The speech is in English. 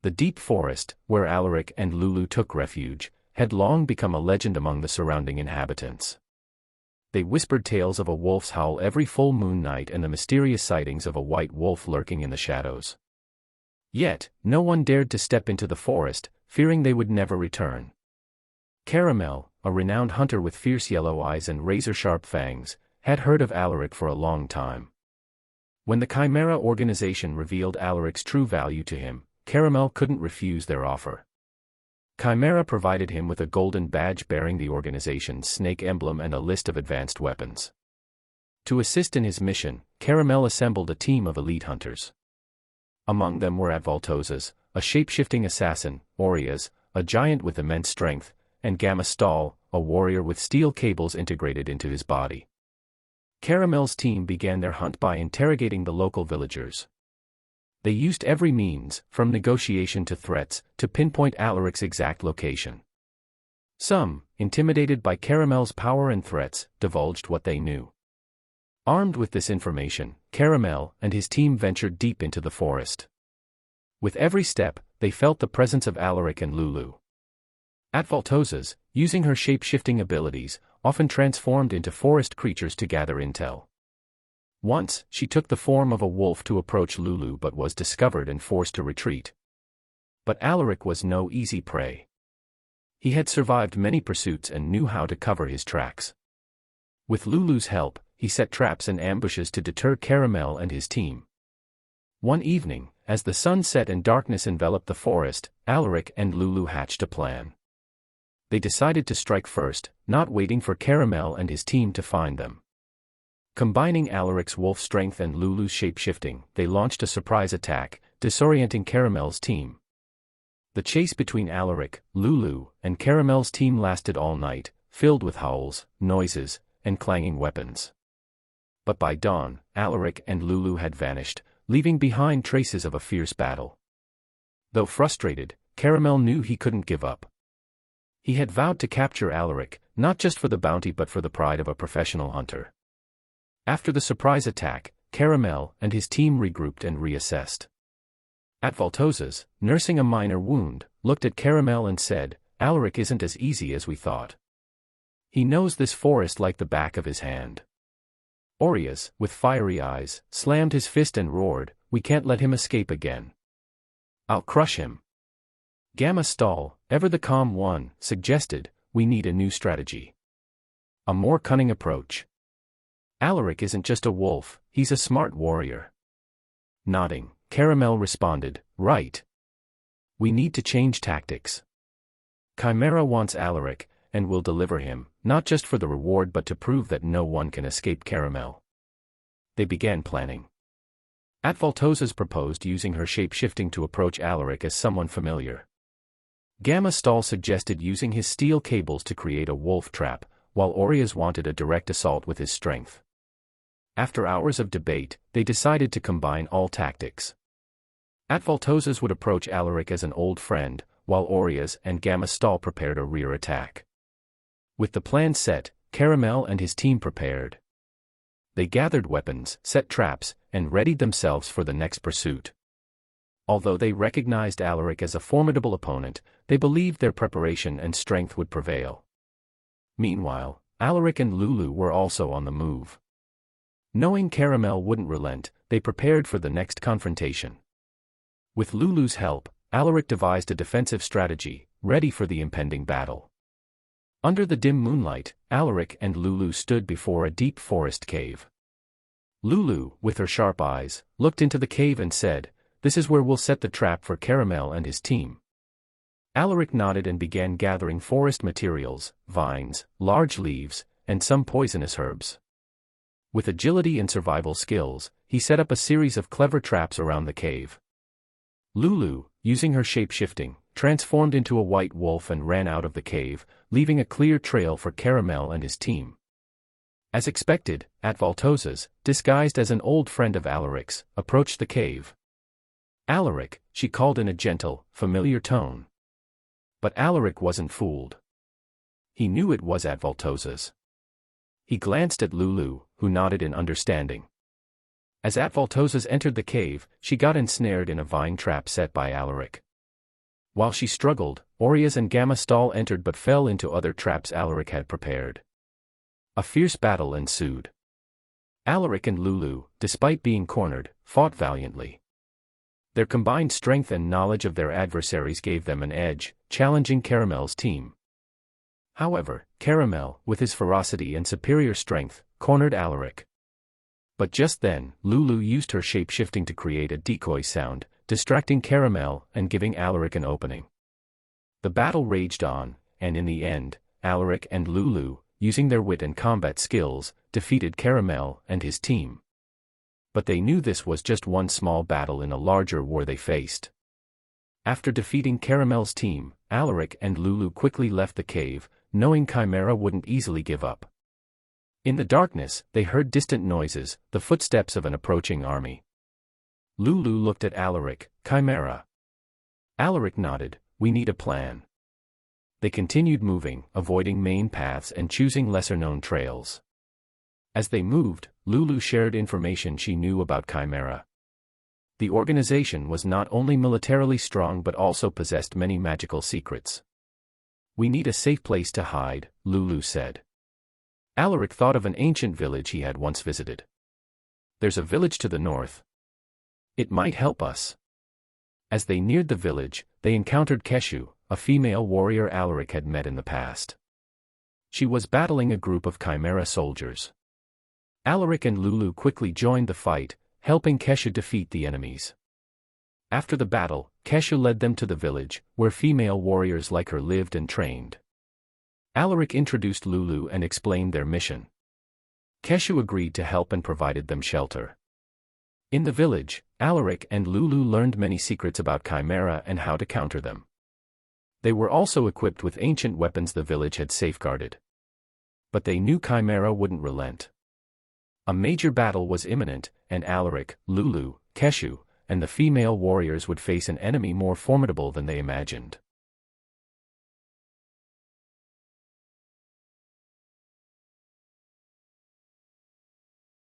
The deep forest, where Alaric and Lulu took refuge, had long become a legend among the surrounding inhabitants. They whispered tales of a wolf's howl every full moon night and the mysterious sightings of a white wolf lurking in the shadows. Yet, no one dared to step into the forest, fearing they would never return. Caramel, a renowned hunter with fierce yellow eyes and razor-sharp fangs, had heard of Alaric for a long time. When the Chimera organization revealed Alaric's true value to him, Caramel couldn't refuse their offer. Chimera provided him with a golden badge bearing the organization's snake emblem and a list of advanced weapons. To assist in his mission, Caramel assembled a team of elite hunters. Among them were Advaltozes, a shape-shifting assassin, Aureas, a giant with immense strength, and Gamma Stall, a warrior with steel cables integrated into his body. Caramel's team began their hunt by interrogating the local villagers. They used every means, from negotiation to threats, to pinpoint Alaric's exact location. Some, intimidated by Caramel's power and threats, divulged what they knew. Armed with this information, Caramel and his team ventured deep into the forest. With every step, they felt the presence of Alaric and Lulu. Advaltozes, using her shape-shifting abilities, often transformed into forest creatures to gather intel. Once, she took the form of a wolf to approach Lulu but was discovered and forced to retreat. But Alaric was no easy prey. He had survived many pursuits and knew how to cover his tracks. With Lulu's help, he set traps and ambushes to deter Caramel and his team. One evening, as the sun set and darkness enveloped the forest, Alaric and Lulu hatched a plan. They decided to strike first, not waiting for Caramel and his team to find them. Combining Alaric's wolf strength and Lulu's shape-shifting, they launched a surprise attack, disorienting Caramel's team. The chase between Alaric, Lulu, and Caramel's team lasted all night, filled with howls, noises, and clanging weapons. But by dawn, Alaric and Lulu had vanished, leaving behind traces of a fierce battle. Though frustrated, Caramel knew he couldn't give up. He had vowed to capture Alaric, not just for the bounty but for the pride of a professional hunter. After the surprise attack, Caramel and his team regrouped and reassessed. Advaltozes, nursing a minor wound, looked at Caramel and said, "Alaric isn't as easy as we thought. He knows this forest like the back of his hand." Aureas, with fiery eyes, slammed his fist and roared, "We can't let him escape again. I'll crush him." Gamma Stall, ever the calm one, suggested, "We need a new strategy. A more cunning approach. Alaric isn't just a wolf, he's a smart warrior." Nodding, Caramel responded, "Right. We need to change tactics. Chimera wants Alaric, and will deliver him, not just for the reward but to prove that no one can escape Caramel." They began planning. Advaltozes proposed using her shape-shifting to approach Alaric as someone familiar. Gamma Stall suggested using his steel cables to create a wolf trap, while Aureas wanted a direct assault with his strength. After hours of debate, they decided to combine all tactics. Advaltozes would approach Alaric as an old friend, while Aureas and Gamma Stall prepared a rear attack. With the plan set, Caramel and his team prepared. They gathered weapons, set traps, and readied themselves for the next pursuit. Although they recognized Alaric as a formidable opponent, they believed their preparation and strength would prevail. Meanwhile, Alaric and Lulu were also on the move. Knowing Caramel wouldn't relent, they prepared for the next confrontation. With Lulu's help, Alaric devised a defensive strategy, ready for the impending battle. Under the dim moonlight, Alaric and Lulu stood before a deep forest cave. Lulu, with her sharp eyes, looked into the cave and said, "This is where we'll set the trap for Caramel and his team." Alaric nodded and began gathering forest materials, vines, large leaves, and some poisonous herbs. With agility and survival skills, he set up a series of clever traps around the cave. Lulu, using her shape-shifting, transformed into a white wolf and ran out of the cave, leaving a clear trail for Caramel and his team. As expected, Advaltozes, disguised as an old friend of Alaric's, approached the cave. "Alaric," she called in a gentle, familiar tone. But Alaric wasn't fooled. He knew it was Advaltozes. He glanced at Lulu, who nodded in understanding. As Advaltozes entered the cave, she got ensnared in a vine trap set by Alaric. While she struggled, Orias and Gamma Stall entered but fell into other traps Alaric had prepared. A fierce battle ensued. Alaric and Lulu, despite being cornered, fought valiantly. Their combined strength and knowledge of their adversaries gave them an edge, challenging Caramel's team. However, Caramel, with his ferocity and superior strength, cornered Alaric. But just then, Lulu used her shape-shifting to create a decoy sound, distracting Caramel and giving Alaric an opening. The battle raged on, and in the end, Alaric and Lulu, using their wit and combat skills, defeated Caramel and his team. But they knew this was just one small battle in a larger war they faced. After defeating Caramel's team, Alaric and Lulu quickly left the cave, knowing Chimera wouldn't easily give up. In the darkness, they heard distant noises, the footsteps of an approaching army. Lulu looked at Alaric. Chimera. Alaric nodded. We need a plan. They continued moving, avoiding main paths and choosing lesser-known trails. As they moved, Lulu shared information she knew about Chimera. The organization was not only militarily strong but also possessed many magical secrets. We need a safe place to hide, Lulu said. Alaric thought of an ancient village he had once visited. There's a village to the north. It might help us. As they neared the village, they encountered Keshu, a female warrior Alaric had met in the past. She was battling a group of Chimera soldiers. Alaric and Lulu quickly joined the fight, helping Keshu defeat the enemies. After the battle, Keshu led them to the village, where female warriors like her lived and trained. Alaric introduced Lulu and explained their mission. Keshu agreed to help and provided them shelter. In the village, Alaric and Lulu learned many secrets about Chimera and how to counter them. They were also equipped with ancient weapons the village had safeguarded. But they knew Chimera wouldn't relent. A major battle was imminent, and Alaric, Lulu, Keshu, and the female warriors would face an enemy more formidable than they imagined.